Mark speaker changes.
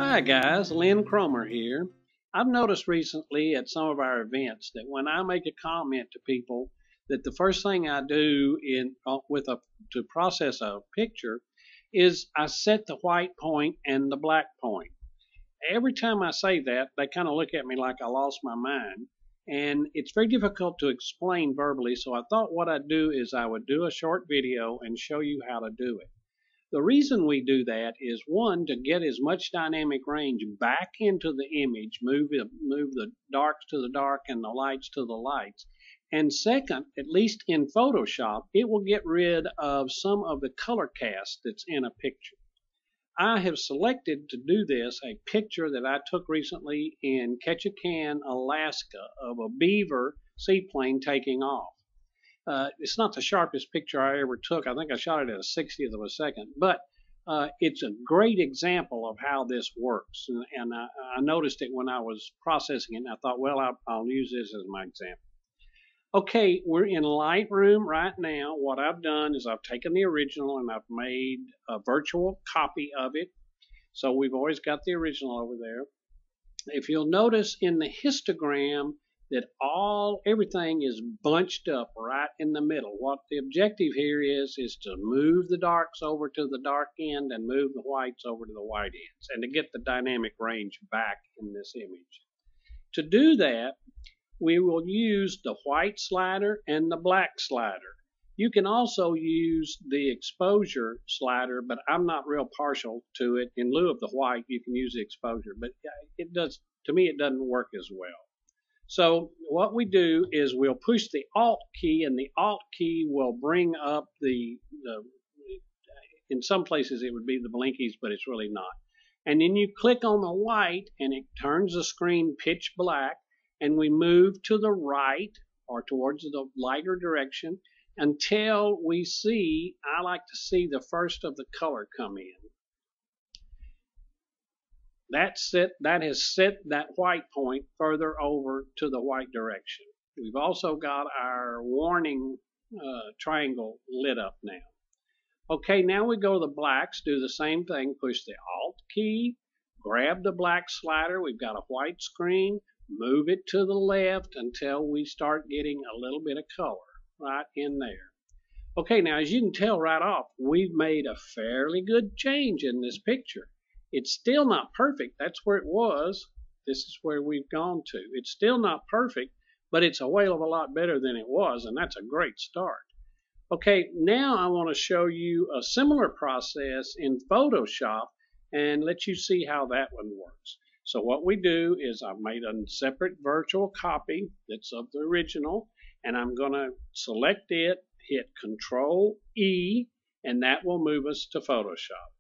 Speaker 1: Hi guys, Lynn Cromer here. I've noticed recently at some of our events that when I make a comment to people, that the first thing I do to process a picture is I set the white point and the black point. Every time I say that, they kind of look at me like I lost my mind, and it's very difficult to explain verbally. So I thought what I'd do is I would do a short video and show you how to do it. The reason we do that is, one, to get as much dynamic range back into the image, move the darks to the dark and the lights to the lights. And second, at least in Photoshop, it will get rid of some of the color cast that's in a picture. I have selected to do this a picture that I took recently in Ketchikan, Alaska, of a beaver seaplane taking off. It's not the sharpest picture I ever took. I think I shot it at a 60th of a second, but it's a great example of how this works. And I noticed it when I was processing it, and I thought, well, I'll use this as my example. Okay, we're in Lightroom right now. What I've done is I've taken the original and I've made a virtual copy of it. So we've always got the original over there. If you'll notice in the histogram, that everything is bunched up right in the middle. What the objective here is to move the darks over to the dark end and move the whites over to the white ends, and to get the dynamic range back in this image. To do that, we will use the white slider and the black slider. You can also use the exposure slider, but I'm not real partial to it. In lieu of the white, you can use the exposure, but to me it doesn't work as well. So what we do is we'll push the Alt key, and the Alt key will bring up in some places it would be the blinkies, but it's really not. And then you click on the white and it turns the screen pitch black, and we move to the right or towards the lighter direction until we see, I like to see the first of the color come in. That has set that white point further over to the white direction. We've also got our warning triangle lit up now. Okay, now we go to the blacks, do the same thing, push the Alt key, grab the black slider, we've got a white screen, move it to the left until we start getting a little bit of color right in there. Okay, now as you can tell right off, we've made a fairly good change in this picture. It's still not perfect. That's where it was. This is where we've gone to. It's still not perfect, but it's a whale of a lot better than it was, and that's a great start. Okay, now I want to show you a similar process in Photoshop and let you see how that one works. So what we do is I've made a separate virtual copy that's of the original, and I'm going to select it, hit Control E, and that will move us to Photoshop.